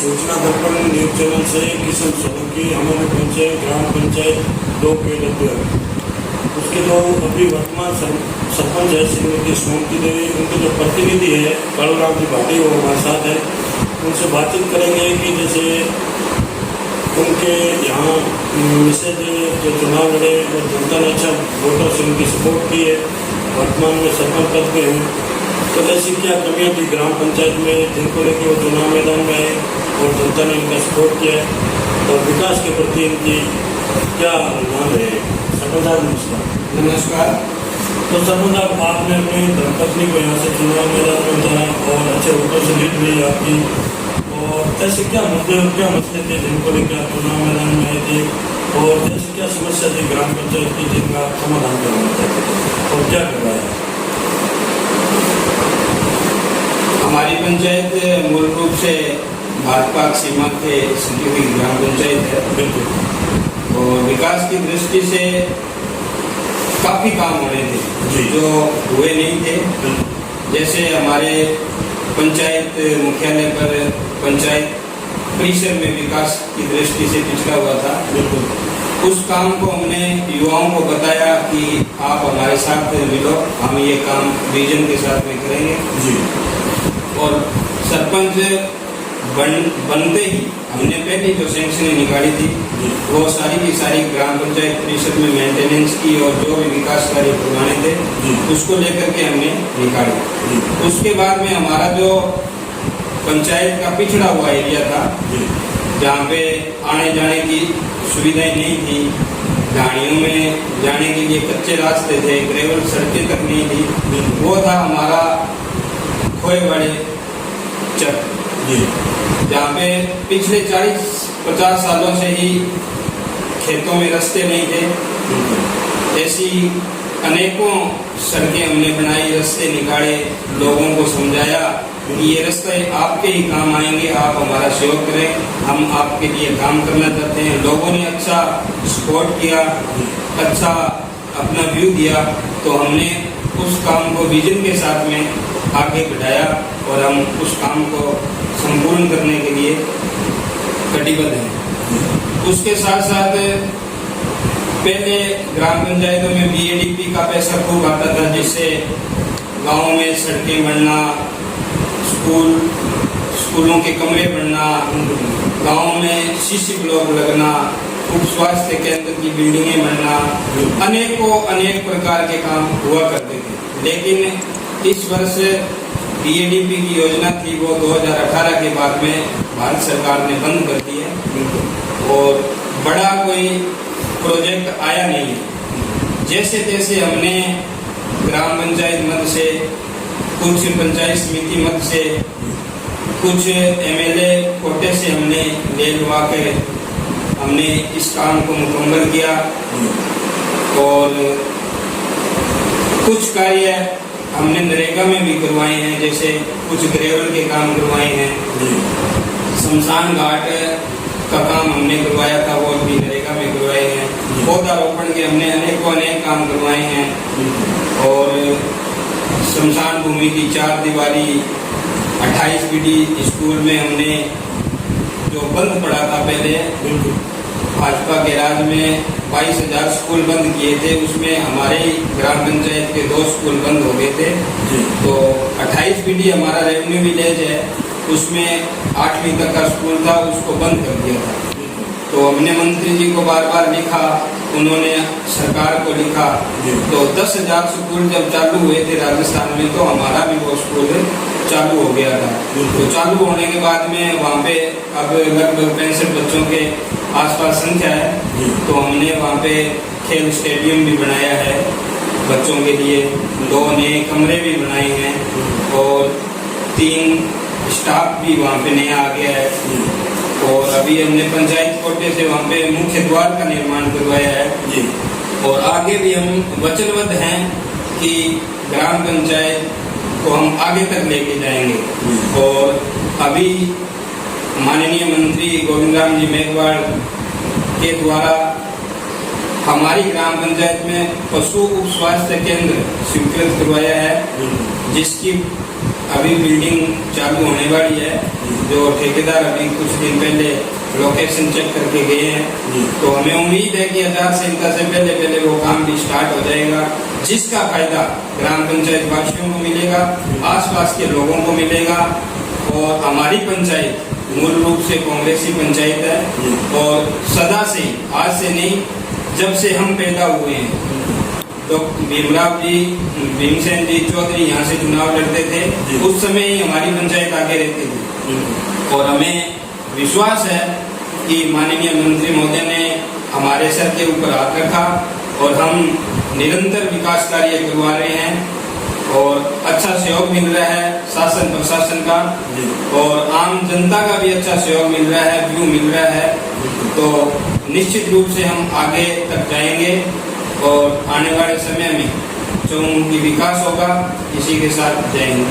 सूचना दर्पण news channel से किशन सोलंकी हमारे पहुंचे ग्राम पंचायत 2 KW। उसके जो अभी वर्तमान सरपंच है श्रीमती सोमती देवी, उनके जो प्रतिनिधि है कालूराम जी भाटी, वो हमारे साथ है। उनसे बातचीत करेंगे कि जैसे उनके यहाँ मिसेज जो चुनाव लड़े और जनता ने अच्छा वोटों से उनकी सपोर्ट की है, वर्तमान में सरपंच पद पे हैं, तो ऐसी क्या कमियाँ थी ग्राम पंचायत में जिनको लेकर वो चुनाव मैदान में आए और जनता ने इनका सपोर्ट किया है, और विकास के प्रति इनकी क्या रुझान है। सरपंच साहब नमस्कार। नमस्कार। तो सरपंच साहब, आपने अपनी धर्मपत्नी को यहाँ से चुनाव मैदान में उतारा और अच्छे वोटों से जीत मिली आपकी, और ऐसे क्या मुद्दे और क्या मसले थे जिनको लेकर आप चुनाव मैदान में आए थे, और ऐसी क्या समस्या थी ग्राम पंचायत की जिनका आप समाधान करना चाहते थे और क्या करवाया? हमारी पंचायत मूल रूप से भाजपा सीमा के सटी हुई ग्राम पंचायत है। बिल्कुल। और विकास की दृष्टि से काफी काम होने थे जो हुए नहीं थे। जैसे हमारे पंचायत मुख्यालय पर पंचायत परिसर में विकास की दृष्टि से पिछड़ा हुआ था। बिल्कुल। उस काम को हमने युवाओं को बताया कि आप हमारे साथ मिलो, हम ये काम विजन के साथ में करेंगे जी। और सरपंच बनते ही हमने पहले जो सैंक्शन निकाली थी वो सारी की सारी ग्राम पंचायत परिषद में मेंटेनेंस की और जो भी विकास कार्य करवाने थे उसको लेकर के हमने निकाली। उसके बाद में हमारा जो पंचायत का पिछड़ा हुआ एरिया था, जहाँ पे आने जाने की सुविधाएं नहीं थी, गाड़ियों में जाने के लिए कच्चे रास्ते थे, ग्रेवल सड़कें तक नहीं थी, वो था हमारा खोए बड़े चक, जहाँ पे पिछले 40-50 सालों से ही खेतों में रास्ते नहीं थे। ऐसी अनेकों सड़कें हमने बनाई, रास्ते निकाले, लोगों को समझाया कि ये रास्ते आपके ही काम आएंगे, आप हमारा सहयोग करें, हम आपके लिए काम करना चाहते हैं। लोगों ने अच्छा सपोर्ट किया, अच्छा अपना व्यू दिया, तो हमने उस काम को विजन के साथ में आगे बढ़ाया और हम उस काम को संपूर्ण करने के लिए कटिबद्ध हैं। उसके साथ साथ पहले ग्राम पंचायतों में BADP का पैसा खूब आता था, जिससे गाँव में सड़कें बनना, स्कूलों के कमरे बनना, गाँव में CC ब्लॉक लगना, उप स्वास्थ्य केंद्र की बिल्डिंगें बनना, अनेक प्रकार के काम हुआ करते थे। लेकिन इस वर्ष BADP की योजना थी वो 2018 के बाद में भारत सरकार ने बंद कर दी है और बड़ा कोई प्रोजेक्ट आया नहीं है। जैसे तैसे हमने ग्राम पंचायत मद से, कुछ पंचायत समिति मद से, कुछ MLA कोटे से हमने ले लुआ के हमने इस काम को मुकम्मल किया और कुछ कार्य हमने नरेगा में भी करवाए हैं, जैसे कुछ ग्रेवल के काम करवाए हैं, शमशान घाट का काम हमने करवाया था वो भी नरेगा में करवाए हैं, पौधारोपण के हमने अनेक काम करवाए हैं और शमशान भूमि की 4 दीवारी 28 BD स्कूल में हमने जो बंद पड़ा था पहले भाजपा के राज में 22,000 स्कूल बंद किए थे, उसमें हमारे ग्राम पंचायत के 2 स्कूल बंद हो गए थे। तो 28 BD हमारा रेवेन्यू विलेज है, उसमें 8वीं तक का स्कूल था, उसको बंद कर दिया था। तो हमने मंत्री जी को बार लिखा, उन्होंने सरकार को लिखा, तो 10,000 स्कूल जब चालू हुए थे राजस्थान में तो हमारा भी वो स्कूल चालू हो गया था। तो चालू होने के बाद में वहाँ पे अब लगभग 65 बच्चों के आसपास संख्या है, तो हमने वहाँ पे खेल स्टेडियम भी बनाया है बच्चों के लिए, 2 नए कमरे भी बनाए हैं और 3 स्टाफ भी वहाँ पे नया आ गया है। और अभी हमने पंचायत कोटे से वहाँ पे मुख्य द्वार का निर्माण करवाया है और आगे भी हम वचनबद्ध हैं कि ग्राम पंचायत को हम आगे तक लेके जाएंगे। और अभी माननीय मंत्री गोविंद राम जी मेघवाल के द्वारा हमारी ग्राम पंचायत में पशु उप स्वास्थ्य केंद्र स्वीकृत करवाया है, जिसकी अभी बिल्डिंग चालू होने वाली है, जो ठेकेदार अभी कुछ दिन पहले लोकेशन चेक करके गए हैं। तो हमें उम्मीद है कि आचार संहिता से पहले पहले वो काम भी स्टार्ट हो जाएगा, जिसका फायदा ग्राम पंचायत वासियों को मिलेगा, आसपास के लोगों को मिलेगा। और हमारी पंचायत मूल रूप से कांग्रेसी पंचायत है और सदा से, आज से नहीं, जब से हम पैदा हुए हैं तो भीमराव जी, भीमसेन जी चौधरी यहाँ से चुनाव लड़ते थे, उस समय ही हमारी पंचायत आगे रहती थी। और हमें विश्वास है कि माननीय मंत्री महोदय ने हमारे सर के ऊपर हाथ रखा और हम निरंतर विकास कार्य करवा रहे हैं और अच्छा सहयोग मिल रहा है शासन प्रशासन का और आम जनता का भी अच्छा सहयोग मिल रहा है, व्यू मिल रहा है। तो निश्चित रूप से हम आगे तक जाएंगे और आने वाले समय में जो उनकी विकास होगा, इसी के साथ जाएंगे।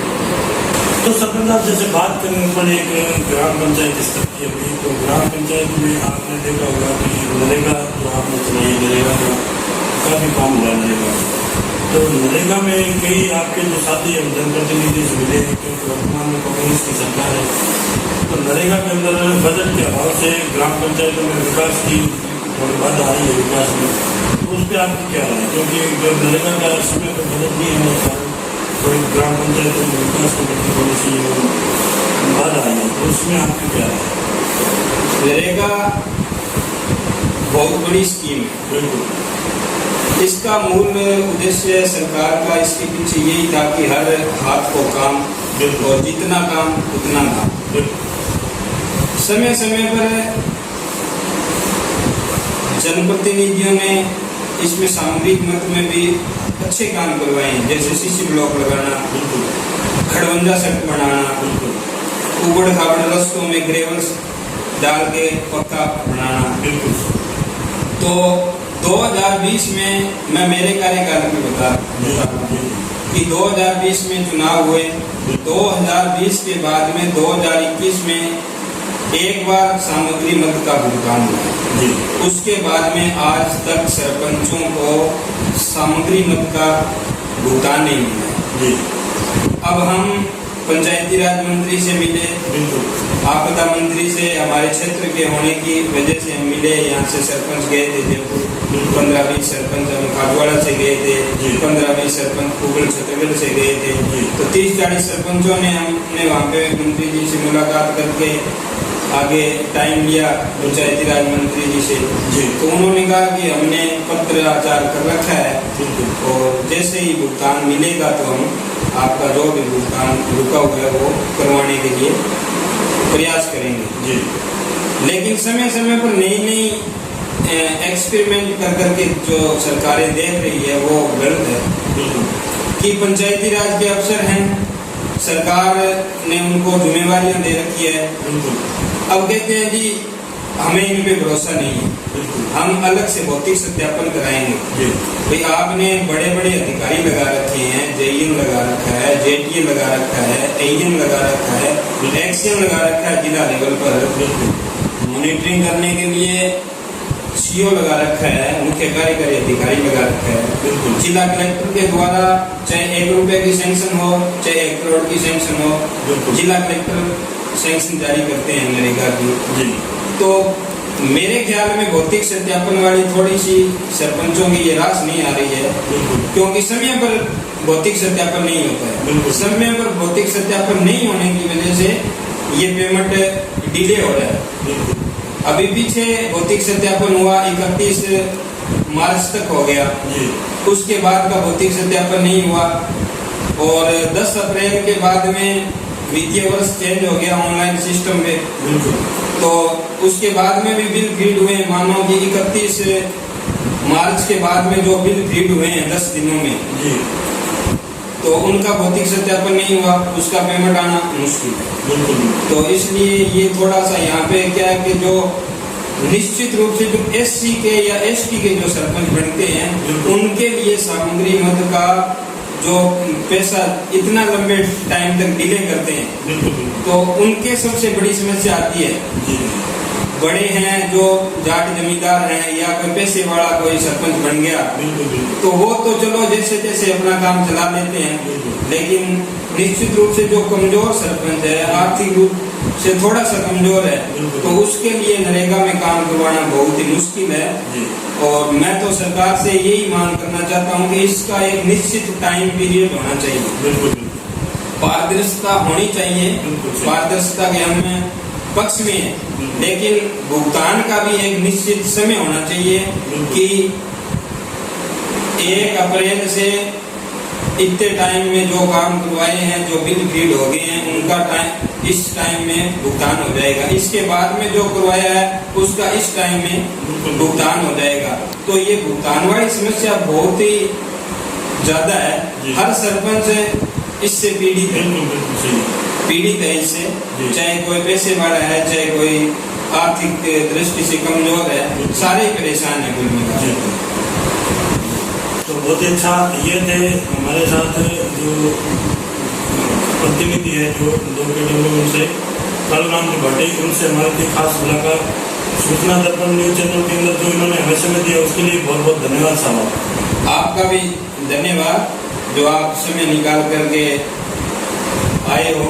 तो सरपंच साहब, जैसे बात करें पर एक ग्राम पंचायत स्तर की अभी, तो ग्राम पंचायत में आपने देखा होगा कि नरेगा जो आपने चलाई, नरेगा का काफ़ी काम हुआ नरेगा। तो नरेगा में कई आपके जो साथी हैं जनप्रतिनिधि से मिले हैं, क्योंकि वर्तमान में कांग्रेस की सरकार है, तो नरेगा के अंदर बजट के अभाव से ग्राम पंचायतों में विकास की थोड़ी बाधा आ रही है विकास में, तो उस पर आपकी क्या राय है? क्योंकि जब नरेगा का समय पर बजट नहीं होने के कारण कोई ग्राम पंचायतों में विकास को प्रति थोड़ी सी बाधा आई है, तो उसमें आपकी क्या राय है? नरेगा बहुत बड़ी स्कीम है। बिल्कुल। इसका मूल उद्देश्य सरकार का इसके पीछे यही था कि हर हाथ को काम और जितना काम उतना काम। समय समय पर जनप्रतिनिधियों ने इसमें सामूहिक मत में भी अच्छे काम करवाए हैं, जैसे सीसी ब्लॉक लगाना, खड़वंजा सड़क बनाना, उबड़ खाबड़ रास्तों में ग्रेवल्स डाल के पक्का बनाना। तो 2020 में मैं मेरे कार्यकाल में बता कि 2020 में चुनाव हुए, 2020 के बाद में 2021 में एक बार सामग्री मत का भुगतान हुआ। उसके बाद में आज तक सरपंचों को सामग्री मत का भुगतान नहीं मिला। अब हम पंचायती राज मंत्री से मिले, आपदा मंत्री से हमारे क्षेत्र के होने की वजह से हम मिले, यहाँ से सरपंच गए थे जयपुर, 15-20 सरपंच हम खाटवाड़ा से गए थे, 15-20 सरपंच कुगल छतरगढ़ से गए थे। तो 30-40 सरपंचों ने हमने वहाँ पे मंत्री जी से मुलाकात करके आगे टाइम लिया पंचायती राज मंत्री जी से। तो उन्होंने कहा कि हमने पत्र आचार कर रखा है और जैसे ही भुगतान मिलेगा तो हम आपका जो भी भुगतान रुका हुआ है वो करवाने के लिए प्रयास करेंगे। लेकिन समय समय पर नई नई एक्सपेरिमेंट कर करके जो सरकारें देख रही है वो गलत है कि पंचायती राज के अफसर हैं, सरकार ने उनको जिम्मेवारियां दे रखी है। अब कहते हैं जी हमें इन पे भरोसा नहीं है, हम अलग से भौतिक सत्यापन कराएंगे। भाई आपने बड़े बड़े अधिकारी लगा रखे हैं, जेईएम लगा रखा है, जेटीए लगा रखा है, एईएम लगा रखा है, एक्सएम लगा रखा है जिला लेवल पर मॉनिटरिंग करने के लिए, सीओ लगा रखा है, मुख्य कार्यकारी अधिकारी लगा रखा है। जिला कलेक्टर के द्वारा चाहे 1 रुपए की सैंक्शन हो चाहे 1 करोड़ की सैंक्शन हो, जिला कलेक्टर सैंक्शन जारी करते हैं नरेगा की। तो मेरे ख्याल में भौतिक सत्यापन वाली थोड़ी सी सरपंचों की ये रास नहीं आ रही है, क्योंकि समय पर भौतिक सत्यापन नहीं होता है। समय पर भौतिक सत्यापन नहीं होने की वजह से ये पेमेंट डिले हो रहा है। अभी पीछे भौतिक सत्यापन हुआ 31 मार्च तक हो गया, उसके बाद का भौतिक सत्यापन नहीं हुआ और 10 अप्रैल के बाद में वित्तीय वर्ष चेंज हो गया ऑनलाइन सिस्टम में। तो उसके बाद में भी बिल फीड हुए, मानो कि 31 मार्च के बाद में जो बिल फीड हुए हैं 10 दिनों में, तो उनका भौतिक सत्यापन नहीं हुआ, उसका पेमेंट आना मुश्किल है। तो इसलिए ये थोड़ा सा यहाँ पे क्या है कि जो निश्चित रूप से जो एससी के या एसटी के जो सरपंच बनते हैं उनके लिए सामग्री मद का जो पैसा इतना लंबे टाइम तक डिले करते हैं, तो उनके सबसे बड़ी समस्या आती है। बड़े हैं जो जाट जमींदार हैं या कोई पैसे वाला कोई सरपंच बन गया, तो वो तो चलो जैसे तैसे अपना काम चला लेते हैं, लेकिन निश्चित रूप से जो कमजोर सरपंच है, आर्थिक रूप से थोड़ा सा कमजोर है, तो उसके लिए नरेगा में काम करवाना बहुत ही मुश्किल है। और मैं तो सरकार से यही मांग करना चाहता हूँ कि इसका एक निश्चित टाइम पीरियड होना चाहिए, पारदर्शिता होनी चाहिए। पारदर्शिता के हम पक्ष में है, लेकिन भुगतान का भी एक निश्चित समय होना चाहिए कि 1 अप्रैल से इतने टाइम में जो काम करवाए हैं, जो बिल फीड हो गए हैं, उनका टाइम इस टाइम में भुगतान हो जाएगा। इसके बाद में जो करवाया है उसका इस टाइम में भुगतान हो जाएगा। तो ये भुगतान वाली समस्या बहुत ही ज्यादा है। हर सरपंच इससे पीड़ित है इससे, चाहे कोई पैसे वाला है, चाहे कोई आर्थिक दृष्टि से कमजोर है, सारे परेशान है कुल मिलाकर। तो बहुत अच्छा, ये थे हमारे साथ जो प्रतिनिधि है जो 2 KW से कालूराम त्रिपाठी, उनसे हमारी थी खास मुलाकात। सूचना दर्पण न्यूज चैनल के अंदर जो इन्होंने हमें समय दिया उसके लिए बहुत बहुत धन्यवाद साहब। आपका भी धन्यवाद जो आप समय निकाल करके आए हो।